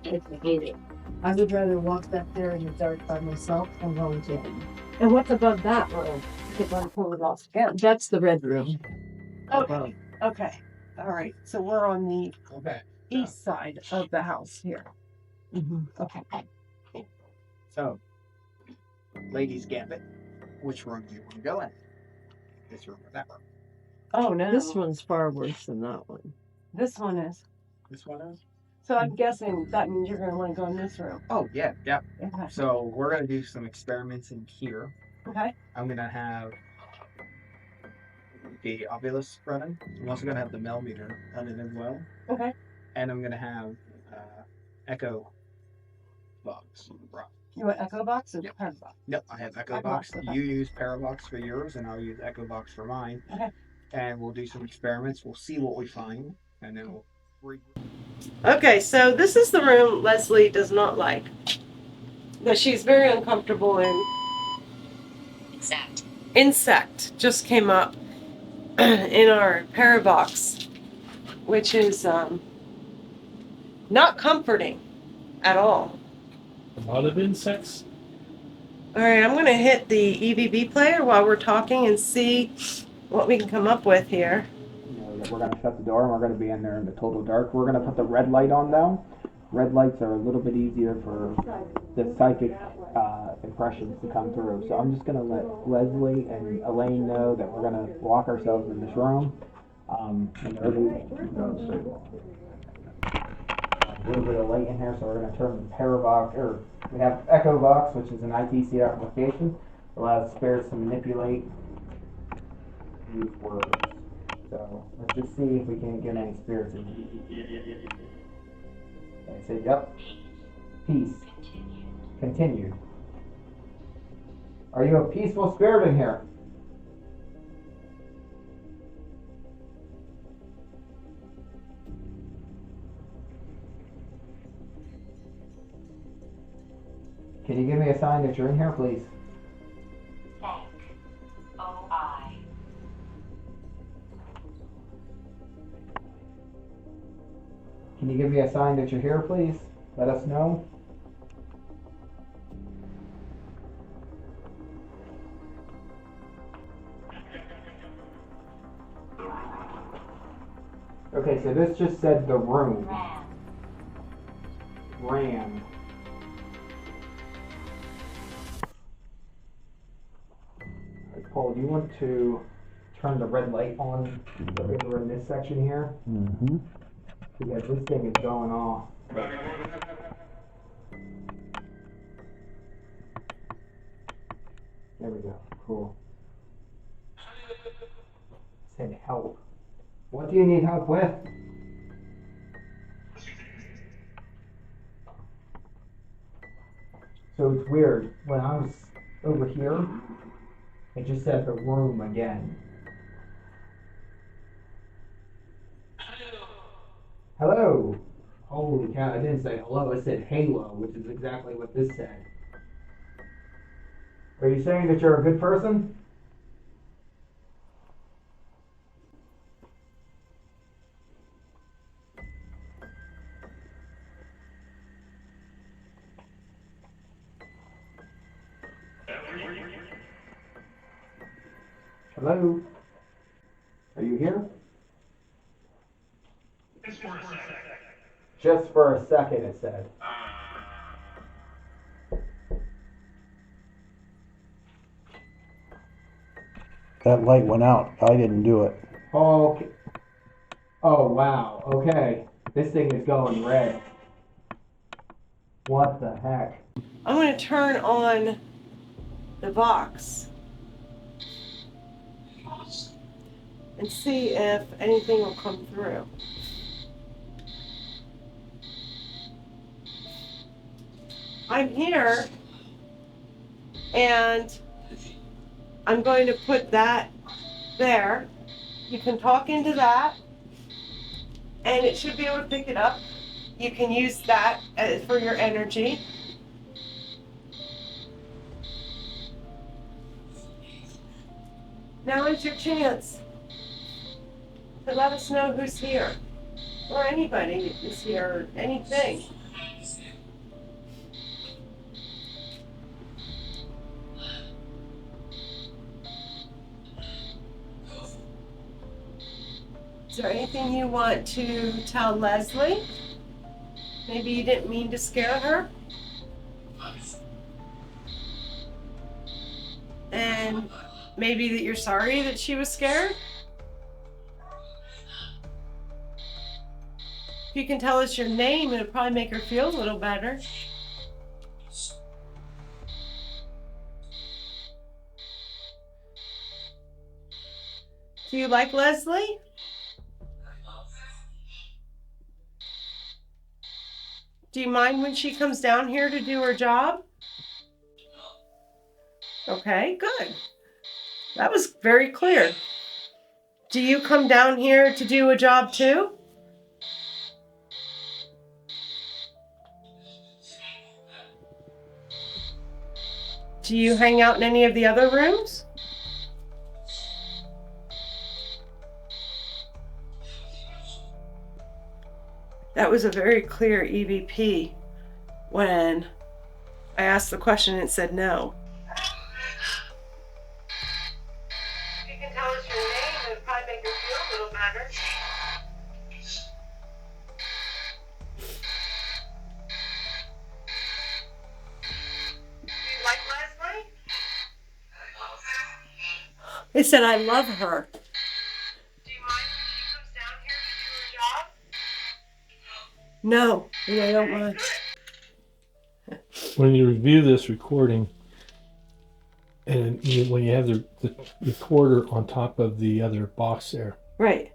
Speaker 9: I hate it. I would rather walk back there in the dark by myself than go into it. And what's above that room? If I'm pulling it off again. That's the red room.
Speaker 6: Okay. Okay. All right. So we're on the
Speaker 10: Okay.
Speaker 6: east side of the house here. Okay.
Speaker 10: So, ladies gambit. Which room do you want to go in? This room or that room?
Speaker 6: Oh no.
Speaker 9: This one's far worse than that one.
Speaker 6: This one is.
Speaker 10: This one is?
Speaker 6: So I'm guessing that means you're gonna want to go in this room.
Speaker 10: Oh, yeah.
Speaker 6: Okay.
Speaker 10: So, we're going to do some experiments in here.
Speaker 6: Okay.
Speaker 10: I'm going to have the Ovilus running. I'm also going to have the millimeter running as well.
Speaker 6: Okay.
Speaker 10: And I'm going to have Echo Box.
Speaker 6: You want Echo Box or
Speaker 10: Yep.
Speaker 6: Parabox?
Speaker 10: Nope, I have Echo
Speaker 6: Echo
Speaker 10: Box.
Speaker 6: Box, okay.
Speaker 10: You use Parabox for yours, and I'll use Echo Box for mine.
Speaker 6: Okay.
Speaker 10: And we'll do some experiments. We'll see what we find, and then we'll.
Speaker 6: Okay, so this is the room Leslie does not like. That she's very uncomfortable in. Insect just came up in our Parabox, which is not comforting at all.
Speaker 7: A lot of insects.
Speaker 6: All right, I'm going to hit the EVB player while we're talking and see what we can come up with here.
Speaker 3: We're going to shut the door and we're going to be in there in the total dark. We're going to put the red light on though. Red lights are a little bit easier for the psychic impressions to come through. So I'm just going to let Leslie and Elaine know that we're going to lock ourselves in this room. And a little bit of light in here, so we're going to turn the Parabox, or we have Echo Box, which is an ITC application, allows spirits to manipulate these words. So let's just see if we can get any spirits in here. I say, yep. Peace. Continued. Are you a peaceful spirit in here? Can you give me a sign that you're in here, please?
Speaker 11: Thank. O-I.
Speaker 3: Can you give me a sign that you're here, please? Let us know. Okay, so this just said the room. Ran. Paul, do you want to turn the red light on over in this section here?
Speaker 8: Mm-hmm.
Speaker 3: Because this thing is going off. There we go. Cool. Said help. What do you need help with? So it's weird. When I was over here, it just said the room again. Hello. Holy cow, I didn't say hello, it said halo, which is exactly what this said. Are you saying that you're a good person? Hello? Are you here?
Speaker 12: Just for a second.
Speaker 3: Just for a second, it said.
Speaker 8: That light went out. I didn't do it.
Speaker 3: Okay. Oh, wow. Okay. This thing is going red. What the heck?
Speaker 6: I'm going to turn on the box and see if anything will come through. I'm here, and I'm going to put that there. You can talk into that, and it should be able to pick it up. You can use that for your energy. Now is your chance to let us know who's here. or anybody is here, or anything. Is there anything you want to tell Leslie? Maybe you didn't mean to scare her? And maybe that you're sorry that she was scared? If you can tell us your name, it'll probably make her feel a little better. Do you like Leslie? Do you mind when she comes down here to do her job? Okay, good. That was very clear. Do you come down here to do a job too? Do you hang out in any of the other rooms? That was a very clear EVP when I asked the question and it said no. If you can tell us your name, it would probably make her feel a little better. Do you like Leslie? It said I love her. Do you mind when she comes down here to do her job? No, I don't mind.
Speaker 7: When you review this recording, and when you have the recorder on top of the other box there,
Speaker 6: Right.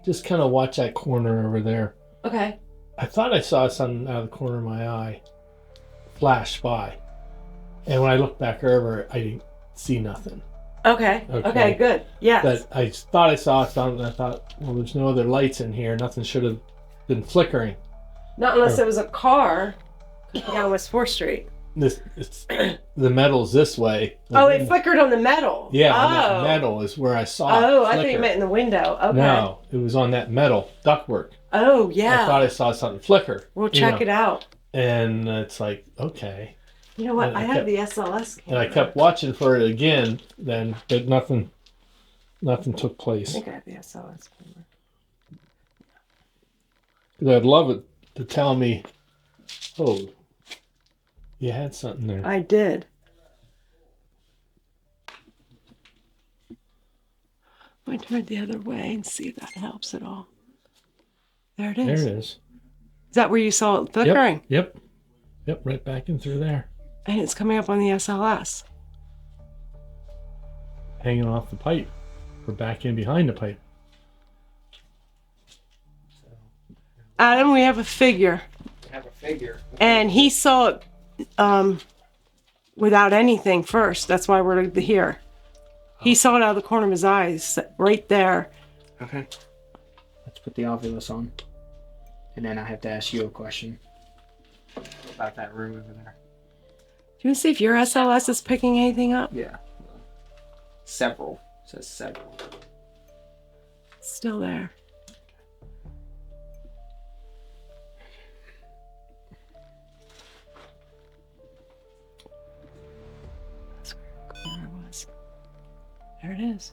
Speaker 7: just kind of watch that corner over there.
Speaker 6: Okay.
Speaker 7: I thought I saw something out of the corner of my eye flash by. And when I looked back over, I didn't see nothing.
Speaker 6: Okay. Okay, good. Yes.
Speaker 7: But I thought I saw something, and I thought, well, there's no other lights in here. Nothing should have been flickering.
Speaker 6: Not unless it was a car down West 4th Street.
Speaker 7: It's the metal's this way.
Speaker 6: Oh, it flickered on the metal.
Speaker 7: Yeah, on that metal is where I saw it.
Speaker 6: Oh, I thought you meant in the window. Okay.
Speaker 7: No, it was on that metal ductwork.
Speaker 6: Oh, yeah.
Speaker 7: I thought I saw something flicker.
Speaker 6: We'll check it out.
Speaker 7: And it's like, okay.
Speaker 6: You know what?
Speaker 7: And
Speaker 6: I have the SLS camera.
Speaker 7: And I kept watching for it again, then, but nothing took place.
Speaker 6: I think I have the SLS camera.
Speaker 7: Because I'd love it to tell me, oh, you had something there.
Speaker 6: I did. I turn the other way and see if that helps at all. There it is.
Speaker 7: There it is.
Speaker 6: Is that where you saw it flickering?
Speaker 7: Yep, right back in through there.
Speaker 6: And it's coming up on the SLS.
Speaker 7: Hanging off the pipe, or back in behind the pipe.
Speaker 6: Adam, we have a figure. And he saw it without anything first. That's why we're here. He saw it out of the corner of his eyes, right there.
Speaker 10: Okay. Let's put the Ovilus on. And then I have to ask you a question about that room over there.
Speaker 6: Do you want to see if your SLS is picking anything up?
Speaker 10: Yeah. Several. It says several.
Speaker 6: It's still there. That's where the corner was. There it is.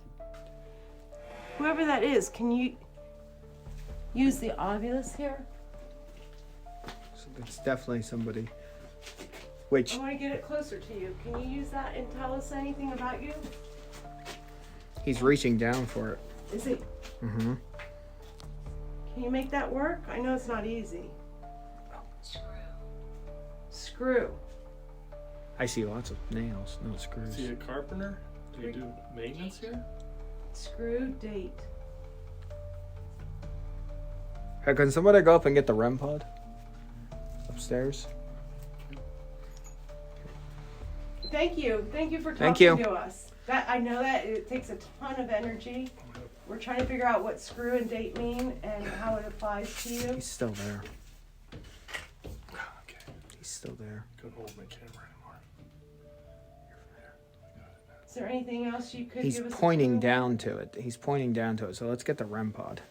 Speaker 6: Whoever that is, can you use the Ovilus here?
Speaker 10: So it's definitely somebody. Which
Speaker 6: I want to get it closer to you. Can you use that and tell us anything about you?
Speaker 10: he's reaching down for it.
Speaker 6: Is he?
Speaker 10: Mm-hmm.
Speaker 6: Can you make that work? I know it's not easy. Screw.
Speaker 10: I see lots of nails, no screws.
Speaker 7: Is he a carpenter? Do you do maintenance here?
Speaker 6: Screw date.
Speaker 10: Hey, can somebody go up and get the REM pod? Upstairs?
Speaker 6: Thank you. Thank you for
Speaker 10: Thank
Speaker 6: talking
Speaker 10: you.
Speaker 6: to us. That I know that it takes a ton of energy. We're trying to figure out what screw and date mean and how it applies to you.
Speaker 10: He's still there.
Speaker 7: Okay.
Speaker 10: He's still there.
Speaker 7: Couldn't hold my camera anymore.
Speaker 6: Is there anything else you could
Speaker 10: He's
Speaker 6: give us?
Speaker 10: pointing down to it. He's pointing down to it. So let's get the REM pod.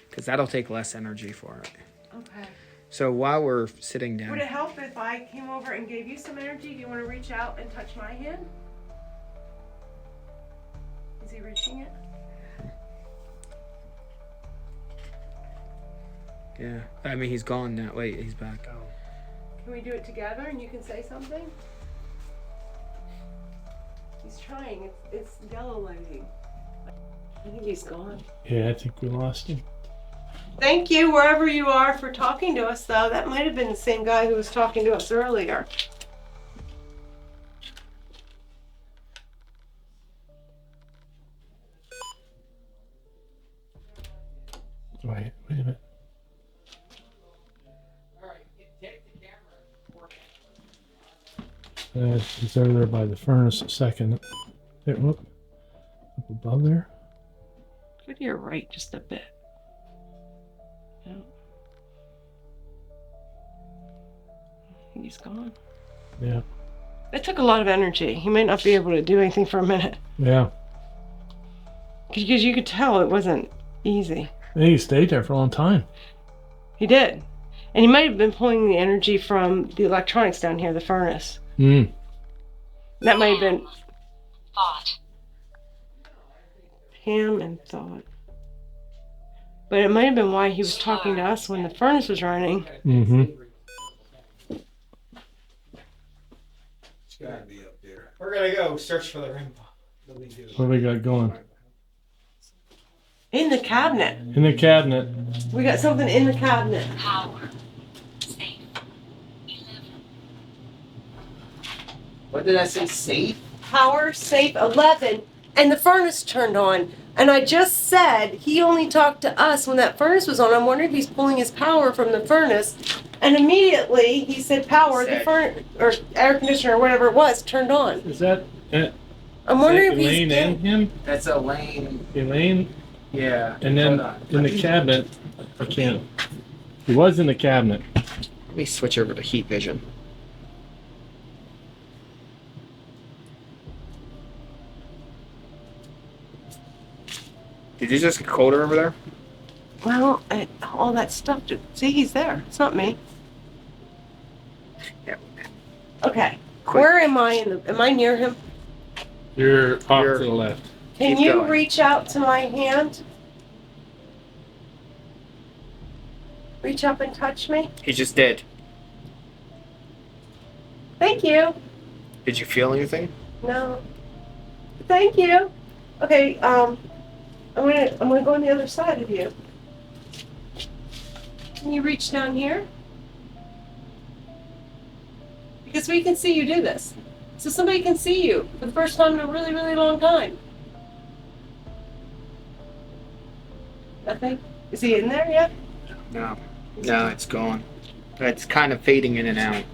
Speaker 3: because that'll take less energy for it.
Speaker 6: Okay.
Speaker 3: So while we're sitting
Speaker 6: Would
Speaker 3: down,
Speaker 6: it help if I came over and gave you some energy? Do you want to reach out and touch my hand? Is he reaching it?
Speaker 3: yeah, I mean he's gone now. Wait, he's back.
Speaker 6: Can we do it together and you can say something? He's trying. It's yellow lighting. I think he's gone.
Speaker 7: Yeah, I think we lost him.
Speaker 6: Thank you, wherever you are, for talking to us, though. That might have been the same guy who was talking to us earlier.
Speaker 7: Wait a minute. He's over there by the furnace a second. There, whoop. Up above there.
Speaker 6: Go to your right just a bit. Yeah. I think he's gone.
Speaker 7: Yeah.
Speaker 6: It took a lot of energy. He might not be able to do anything for a minute.
Speaker 7: Yeah.
Speaker 6: Because you could tell it wasn't easy.
Speaker 7: I think he stayed there for a long time.
Speaker 6: He did. And he might have been pulling the energy from the electronics down here, the furnace.
Speaker 7: Mm.
Speaker 6: That might have been
Speaker 11: Thought.
Speaker 6: Ham and thought. But it might have been why he was talking to us when the furnace was running.
Speaker 7: Mm-hmm.
Speaker 10: We're gonna go search for the rainbow.
Speaker 7: What do we got going?
Speaker 6: In the cabinet.
Speaker 7: In the cabinet.
Speaker 6: We got something in the cabinet.
Speaker 11: Power. Safe. 11.
Speaker 10: What did I say? Safe?
Speaker 6: Power safe 11. And the furnace turned on. And I just said he only talked to us when that furnace was on. I'm wondering if he's pulling his power from the furnace. And immediately he said power, the furnace or air conditioner or whatever it was turned on.
Speaker 7: Is that
Speaker 6: I'm wondering if he's
Speaker 7: Elaine and him?
Speaker 10: That's Elaine.
Speaker 7: Elaine?
Speaker 10: Yeah.
Speaker 7: And then in the cabinet, I can't. He was in the cabinet.
Speaker 10: Let me switch over to heat vision. Did you just get colder over there?
Speaker 6: Well, all that stuff. See, he's there. It's not me.
Speaker 10: Yeah.
Speaker 6: Okay.
Speaker 10: Quick.
Speaker 6: Where am I? Am I near him?
Speaker 7: You're off
Speaker 10: You're-
Speaker 7: to the left.
Speaker 6: Can
Speaker 10: Keep
Speaker 6: you
Speaker 10: going.
Speaker 6: reach out to my hand? Reach up and touch me?
Speaker 10: He just did.
Speaker 6: Thank you.
Speaker 10: Did you feel anything?
Speaker 6: No. Thank you. Okay, I'm gonna go on the other side of you. Can you reach down here? Because we can see you do this. So somebody can see you for the first time in a really, really long time. Nothing? Is he in there yet?
Speaker 10: No. No, it's gone. It's kind of fading in and out.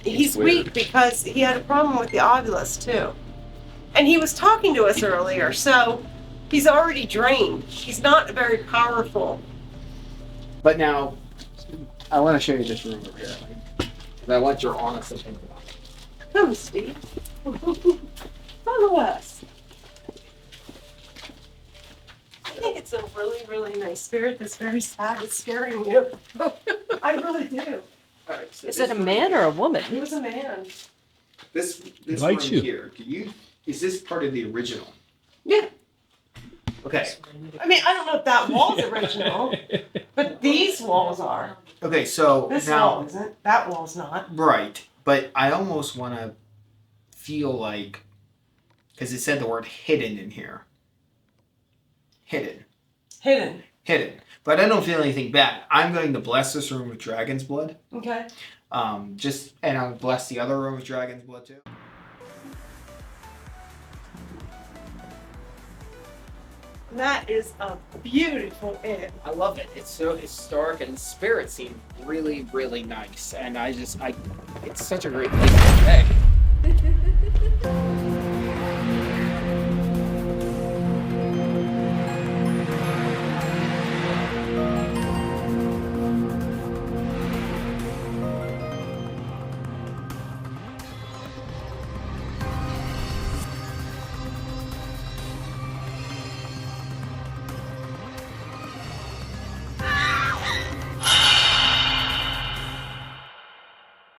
Speaker 6: He's
Speaker 10: weird.
Speaker 6: weak because he had a problem with the ovulus too. And he was talking to us earlier, so he's already drained. He's not very powerful.
Speaker 10: But now, I want to show you this room over here. 'Cause I want your honest opinion.
Speaker 6: Come, Steve. Follow us. I think it's a really, really nice spirit that's very sad. It's scaring you. I really do.
Speaker 10: All right, so
Speaker 5: Is
Speaker 10: this
Speaker 5: it a
Speaker 10: room
Speaker 5: man
Speaker 10: here-
Speaker 5: or a woman?
Speaker 6: He was a man.
Speaker 10: This
Speaker 7: likes
Speaker 10: room
Speaker 7: you.
Speaker 10: here? Is this part of the original?
Speaker 6: Yeah.
Speaker 10: Okay.
Speaker 6: I mean, I don't know if that wall's original, but these walls are.
Speaker 10: Okay, so
Speaker 6: This
Speaker 10: now
Speaker 6: wall isn't. That wall's not.
Speaker 10: right, but I almost want to feel like, because it said the word hidden in here. Hidden.
Speaker 6: Hidden.
Speaker 10: But I don't feel anything bad. I'm going to bless this room with dragon's blood.
Speaker 6: Okay.
Speaker 10: And I'll bless the other room with dragon's blood too.
Speaker 6: That is a beautiful inn.
Speaker 10: I love it. It's so historic and the spirits seem really, really nice. And it's such a great place to stay.